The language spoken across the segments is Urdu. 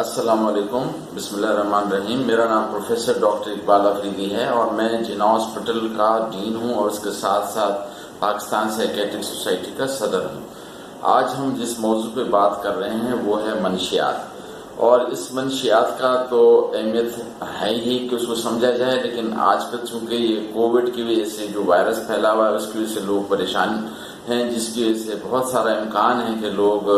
السلام علیکم، بسم اللہ الرحمن الرحیم۔ میرا نام پروفیسر ڈاکٹر اقبال افریدی ہے اور میں جنا ہاسپٹل کا ڈین ہوں اور اس کے ساتھ ساتھ پاکستان سائیکیٹرک سوسائٹی کا صدر ہوں۔ آج ہم جس موضوع پہ بات کر رہے ہیں وہ ہے منشیات، اور اس منشیات کا تو اہمیت ہے ہی کہ اس کو سمجھا جائے، لیکن آج کل چونکہ یہ کووڈ کی وجہ سے جو وائرس پھیلا ہوا ہے اس کی وجہ سے لوگ پریشان ہیں، جس کی وجہ سے بہت سارا امکان ہے کہ لوگ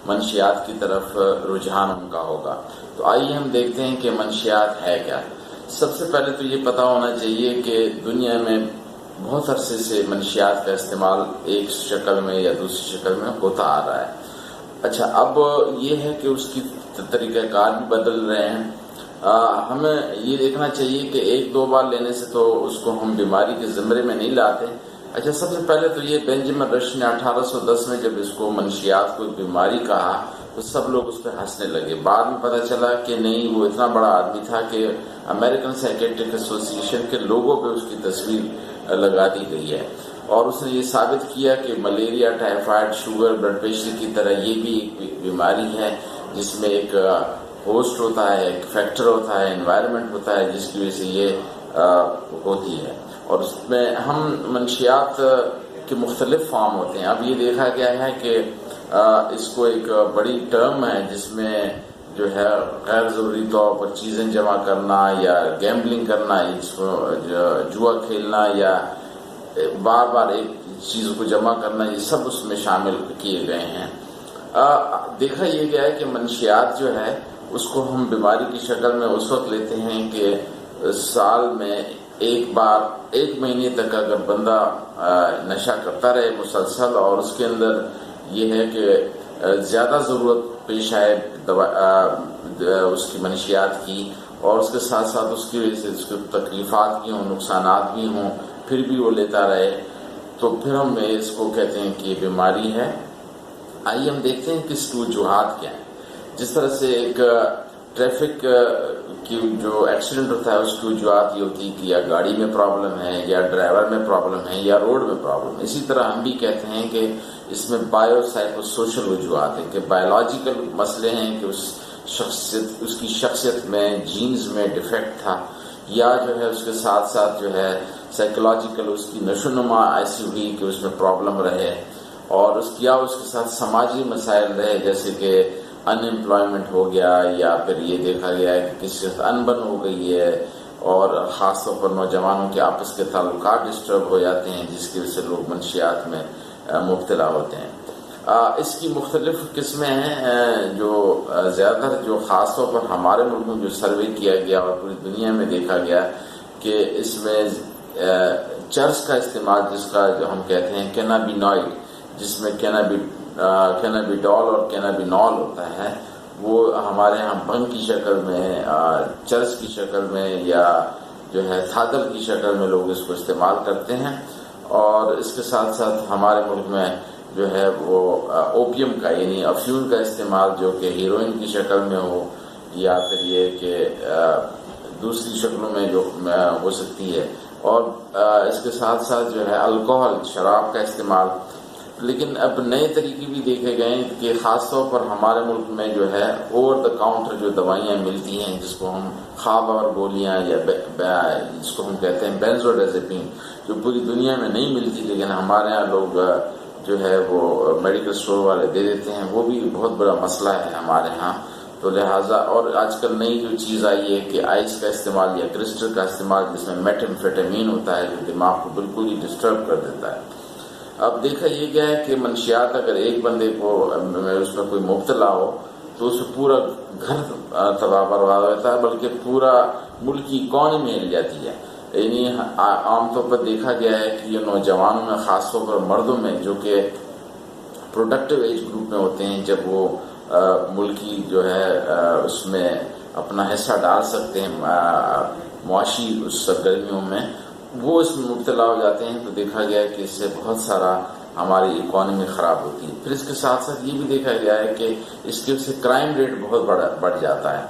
منشیات کی طرف رجحان ان کا ہوگا۔ تو آئیے ہم دیکھتے ہیں کہ منشیات ہے کیا۔ سب سے پہلے تو یہ پتہ ہونا چاہیے کہ دنیا میں بہت عرصے سے منشیات کا استعمال ایک شکل میں یا دوسری شکل میں ہوتا آ رہا ہے۔ اچھا، اب یہ ہے کہ اس کی طریقہ کار بھی بدل رہے ہیں۔ ہمیں یہ دیکھنا چاہیے کہ ایک دو بار لینے سے تو اس کو ہم بیماری کے زمرے میں نہیں لاتے۔ اچھا، سب سے پہلے تو یہ بینجامن رش نے 1810 میں جب اس کو منشیات کو بیماری کہا تو سب لوگ اس پہ ہنسنے لگے۔ بعد میں پتہ چلا کہ نہیں، وہ اتنا بڑا آدمی تھا کہ امریکن سائیکیٹرک ایسوسی ایشن کے لوگوں پہ اس کی تصویر لگا دی گئی ہے، اور اس نے یہ ثابت کیا کہ malaria, typhoid, sugar, blood pressure کی طرح یہ بھی ایک بیماری ہے جس میں ایک ہوسٹ ہوتا ہے، ایک فیکٹر ہوتا ہے، انوائرمنٹ ہوتا ہے جس کی وجہ سے یہ ہوتی ہے۔ اور اس میں ہم منشیات کے مختلف فارم ہوتے ہیں۔ اب یہ دیکھا گیا ہے کہ اس کو ایک بڑی ٹرم ہے جس میں جو ہے غیر ضروری طور پر چیزیں جمع کرنا یا گیمبلنگ کرنا، اس کو جوا کھیلنا یا بار بار ایک چیز کو جمع کرنا، یہ سب اس میں شامل کیے گئے ہیں۔ دیکھا یہ گیا ہے کہ منشیات جو ہے اس کو ہم بیماری کی شکل میں اس وقت لیتے ہیں کہ سال میں ایک بار، ایک مہینے تک اگر بندہ نشہ کرتا رہے مسلسل، اور اس کے اندر یہ ہے کہ زیادہ ضرورت پیش آئے اس کی منشیات کی، اور اس کے ساتھ ساتھ اس کی وجہ سے اس کے تکلیفات بھی ہوں، نقصانات بھی ہوں، پھر بھی وہ لیتا رہے، تو پھر ہم اس کو کہتے ہیں کہ یہ بیماری ہے۔ آئیے ہم دیکھتے ہیں کہ اس کی وجوہات کیا ہیں۔ جس طرح سے ایک ٹریفک کی جو ایکسیڈنٹ ہوتا ہے اس کی وجوہات یہ ہوتی ہے کہ یا گاڑی میں پرابلم ہے، یا ڈرائیور میں پرابلم ہے، یا روڈ میں پرابلم ہے۔ اسی طرح ہم بھی کہتے ہیں کہ اس میں بایو سائیکو سوشل وجوہات ہیں، کہ بایولوجیکل مسئلے ہیں کہ اس کی شخصیت میں، جینز میں ڈیفیکٹ تھا، یا جو ہے اس کے ساتھ ساتھ جو ہے سائیکولوجیکل اس کی نشو و نما ایسی ہوئی کہ اس میں پرابلم رہے، اور اس کے ساتھ سماجی مسائل رہے، جیسے کہ ان امپلائمنٹ ہو گیا، یا پھر یہ دیکھا گیا ہے کہ کسی سے انبن ہو گئی ہے، اور خاص طور پر نوجوانوں کے آپس کے تعلقات ڈسٹرب ہو جاتے ہیں جس کی وجہ سے لوگ منشیات میں مبتلا ہوتے ہیں۔ اس کی مختلف قسمیں ہیں، جو زیادہ تر جو خاص طور پر ہمارے ملک میں جو سروے کیا گیا اور پوری دنیا میں دیکھا گیا کہ اس میں چرس کا استعمال، جس کا جو ہم کہتے ہیں کینابینوئڈ، جس میں کینابیڈول اور کینابینول ہوتا ہے، وہ ہمارے ہاں بھنگ کی شکل میں، چرس کی شکل میں، یا جو ہے تھادل کی شکل میں لوگ اس کو استعمال کرتے ہیں۔ اور اس کے ساتھ ساتھ ہمارے ملک میں جو ہے وہ اوپیم کا، یعنی افیون کا استعمال، جو کہ ہیروئن کی شکل میں ہو، یا پھر یہ کہ دوسری شکلوں میں جو ہو سکتی ہے، اور اس کے ساتھ ساتھ جو ہے الکوہل، شراب کا استعمال۔ لیکن اب نئے طریقے بھی دیکھے گئے کہ خاص طور پر ہمارے ملک میں جو ہے اوور دا کاؤنٹر جو دوائیاں ملتی ہیں، جس کو ہم خواب اور گولیاں، یا جس کو ہم کہتے ہیں بینزوڈازپین، جو پوری دنیا میں نہیں ملتی لیکن ہمارے ہاں لوگ جو ہے وہ میڈیکل اسٹور والے دے دیتے ہیں، وہ بھی بہت بڑا مسئلہ ہے ہمارے ہاں۔ تو لہٰذا، اور آج کل نئی جو چیز آئی ہے کہ آئس کا استعمال یا کرسٹل کا استعمال، جس میں میٹھامفیٹامین ہوتا ہے، جو دماغ کو بالکل ہی ڈسٹرب کر دیتا ہے۔ اب دیکھا یہ گیا ہے کہ منشیات اگر ایک بندے کو اس میں کوئی مبتلا ہو تو اس سے پورا گھر تباہ برباد ہوتا ہے، بلکہ پورا ملک کی اکانومی ہل جاتی ہے۔ یعنی عام طور پر دیکھا گیا ہے کہ یہ نوجوانوں میں، خاص طور پر مردوں میں، جو کہ پروڈکٹیو ایج گروپ میں ہوتے ہیں، جب وہ ملکی جو ہے اس میں اپنا حصہ ڈال سکتے ہیں معاشی اس سرگرمیوں میں، وہ اس میں مبتلا ہو جاتے ہیں، تو دیکھا گیا ہے کہ اس سے بہت سارا ہماری اکانومی خراب ہوتی ہے۔ پھر اس کے ساتھ ساتھ یہ بھی دیکھا گیا ہے کہ اس کے سے کرائم ریٹ بہت بڑھ جاتا ہے،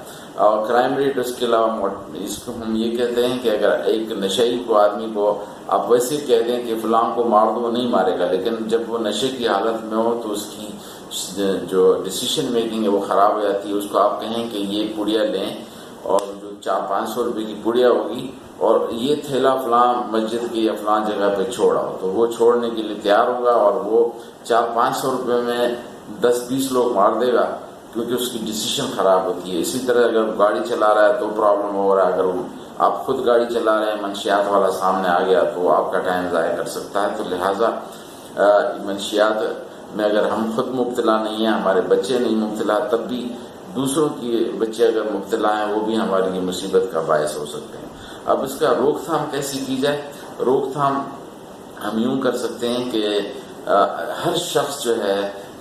اور کرائم ریٹ اس کے علاوہ اس کو ہم یہ کہتے ہیں کہ اگر ایک نشئی کو، آدمی کو آپ ویسے کہہ دیں کہ فلاں کو مار دو، وہ نہیں مارے گا، لیکن جب وہ نشے کی حالت میں ہو تو اس کی جو ڈیسیشن میکنگ ہے وہ خراب ہو جاتی ہے. اس کو آپ کہیں کہ یہ پڑیا لیں اور جو 400-500 روپے کی پڑیا ہوگی اور یہ تھیلا فلاں مسجد کی یا فلاں جگہ پہ چھوڑاؤ، تو وہ چھوڑنے کے لیے تیار ہوگا اور وہ 400-500 روپے میں 10-20 لوگ مار دے گا، کیونکہ اس کی ڈیسیشن خراب ہوتی ہے. اسی طرح اگر گاڑی چلا رہا ہے تو پرابلم ہو رہا ہے، اگر آپ خود گاڑی چلا رہے ہیں منشیات والا سامنے آ گیا تو وہ آپ کا ٹائم ضائع کر سکتا ہے. تو لہٰذا منشیات میں اگر ہم خود مبتلا نہیں ہیں، ہمارے بچے نہیں مبتلا، تب بھی دوسروں کے بچے اگر مبتلا ہیں وہ بھی ہمارے لیے مصیبت کا باعث ہو سکتے ہیں. اب اس کا روک تھام کیسی کی جائے؟ روک تھام ہم یوں کر سکتے ہیں کہ ہر شخص جو ہے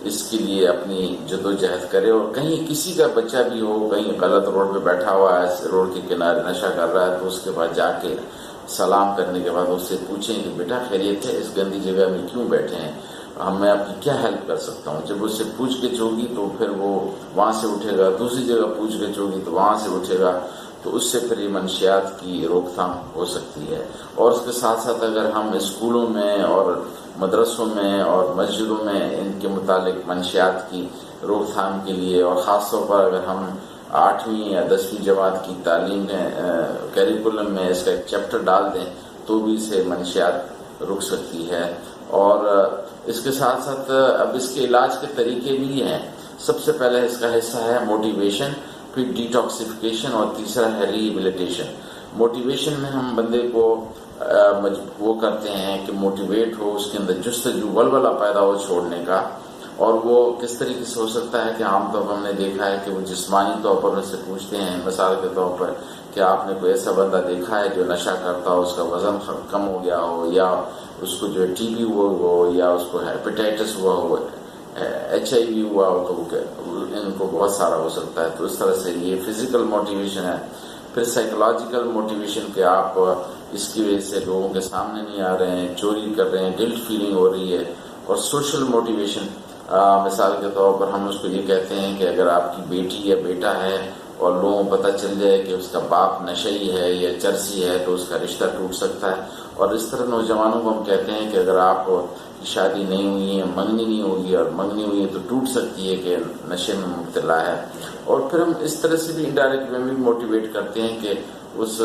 اس کے لیے اپنی جدوجہد کرے، اور کہیں کسی کا بچہ بھی ہو کہیں غلط روڈ پہ بیٹھا ہوا ہے، روڈ کے کنارے نشہ کر رہا ہے، تو اس کے بعد جا کے سلام کرنے کے بعد اس سے پوچھیں کہ بیٹا خیریت ہے، اس گندی جگہ میں کیوں بیٹھے ہیں، میں آپ کی کیا ہیلپ کر سکتا ہوں. جب اس سے پوچھ گچھ ہوگی تو پھر وہ وہاں سے اٹھے گا، دوسری جگہ پوچھ گچھ ہوگی تو وہاں سے اٹھے گا، تو اس سے پھر یہ منشیات کی روک تھام ہو سکتی ہے. اور اس کے ساتھ ساتھ اگر ہم اسکولوں میں اور مدرسوں میں اور مسجدوں میں ان کے متعلق منشیات کی روک تھام کے لیے، اور خاص طور پر اگر ہم 8ویں یا 10ویں جماعت کی تعلیم کیریکولم میں اس کا ایک چیپٹر ڈال دیں تو بھی اسے منشیات رک سکتی ہے. اور اس کے ساتھ ساتھ اب اس کے علاج کے طریقے بھی ہیں. سب سے پہلے اس کا حصہ ہے موٹیویشن، پھر ڈیٹاکسیفیکیشن، اور تیسرا ہے ریہیبلیٹیشن. موٹیویشن میں ہم بندے کو وہ کرتے ہیں کہ موٹیویٹ ہو، اس کے اندر جستجو ولولہ پیدا ہو چھوڑنے کا. اور وہ کس طریقے سے ہو سکتا ہے کہ عام طور پر ہم نے دیکھا ہے کہ وہ جسمانی طور پر ان سے پوچھتے ہیں، مثال کے طور پر کہ آپ نے کوئی ایسا بندہ دیکھا ہے جو نشہ کرتا ہو، اس کا وزن کم ہو گیا ہو، یا اس کو جو ٹی بی ہوا ہو، یا اس کو ہیپیٹائٹس ہوا ہو، HIV ہوا ہو، تو ان کو بہت سارا ہو سکتا ہے. تو اس طرح سے یہ فزیکل موٹیویشن ہے. پھر سائیکولوجیکل موٹیویشن کہ آپ اس کی وجہ سے لوگوں کے سامنے نہیں آ رہے ہیں، چوری کر رہے ہیں، گلٹ فیلنگ ہو رہی ہے. اور سوشل موٹیویشن، مثال کے طور پر ہم اس کو یہ کہتے ہیں کہ اگر آپ کی بیٹی یا بیٹا ہے اور لوگوں کو پتہ چل جائے کہ اس کا باپ نشئی ہے یا چرسی ہے تو اس کا رشتہ ٹوٹ سکتا ہے. اور اس طرح نوجوانوں کو ہم کہتے ہیں کہ اگر آپ کی شادی نہیں ہوئی ہے، منگنی نہیں ہوگی، اور منگنی ہوئی ہے تو ٹوٹ سکتی ہے کہ نشے میں مبتلا ہے. اور پھر ہم اس طرح سے بھی انڈائریکٹ میں بھی موٹیویٹ کرتے ہیں کہ اس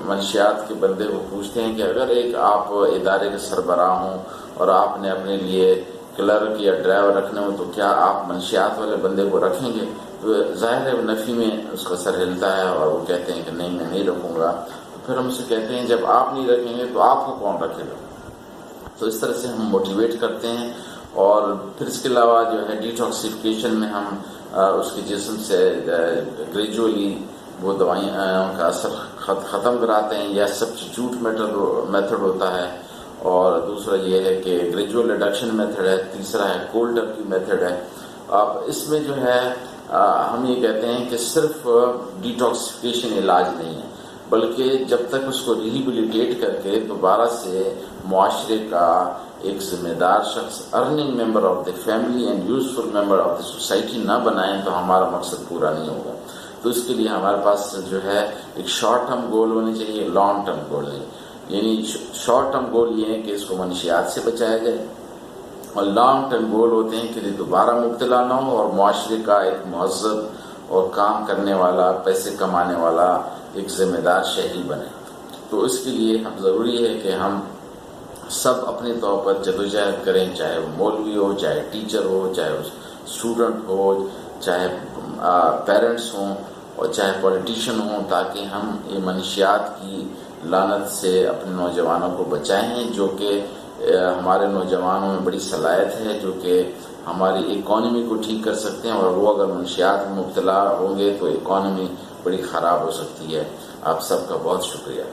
منشیات کے بندے کو پوچھتے ہیں کہ اگر ایک آپ ادارے کے سربراہ ہوں اور آپ نے اپنے لیے کلرک یا ڈرائیور رکھنے ہوں تو کیا آپ منشیات والے بندے کو رکھیں گے؟ تو ظاہر ہے نفی میں اس کا سر ہلتا ہے اور وہ کہتے ہیں کہ نہیں میں نہیں رکھوں گا. تو پھر ہم اسے کہتے ہیں جب آپ نہیں رکھیں گے تو آپ کو کون رکھے گا؟ تو اس طرح سے ہم موٹیویٹ کرتے ہیں. اور پھر اس کے علاوہ جو ہے ڈیٹاکسیفیکیشن میں ہم اس کے جسم سے گریجولی وہ دوائیاں کا اثر ختم کراتے ہیں، یا سبسٹیٹیوٹ میتھڈ ہوتا ہے. اور دوسرا یہ ہے کہ گریجول ریڈکشن میتھڈ ہے. تیسرا ہے کولڈ ٹرکی میتھڈ ہے. اب اس میں جو ہے ہم یہ کہتے ہیں کہ صرف ڈیٹاکسیفیکیشن علاج نہیں ہے، بلکہ جب تک اس کو ریہیبلیٹیٹ کر کے دوبارہ سے معاشرے کا ایک ذمہ دار شخص، earning member of the family and useful member of the society نہ بنائیں تو ہمارا مقصد پورا نہیں ہوگا. تو اس کے لیے ہمارے پاس جو ہے ایک شارٹ ٹرم گول ہونے چاہیے، لانگ ٹرم گول نہیں. یعنی شارٹ ٹرم گول یہ ہے کہ اس کو منشیات سے بچایا جائے، اور لانگ ٹرم گول ہوتے ہیں کہ یہ دوبارہ مبتلا نہ ہو اور معاشرے کا ایک مہذب اور کام کرنے والا، پیسے کمانے والا ایک ذمہ دار شہری بنے. تو اس کے لیے ہم ضروری ہے کہ ہم سب اپنے طور پر جدوجہد کریں، چاہے وہ مولوی ہو، چاہے ٹیچر ہو، چاہے وہ اسٹوڈنٹ ہو، چاہے پیرنٹس ہوں، اور چاہے پولیٹیشین ہوں، تاکہ ہم یہ منشیات کی لعنت سے اپنے نوجوانوں کو بچائیں، جو کہ ہمارے نوجوانوں میں بڑی صلاحیت ہے، جو کہ ہماری اکانومی کو ٹھیک کر سکتے ہیں. اور وہ اگر منشیات میں مبتلا ہوں گے تو اکانومی بڑی خراب ہو سکتی ہے. آپ سب کا بہت شکریہ.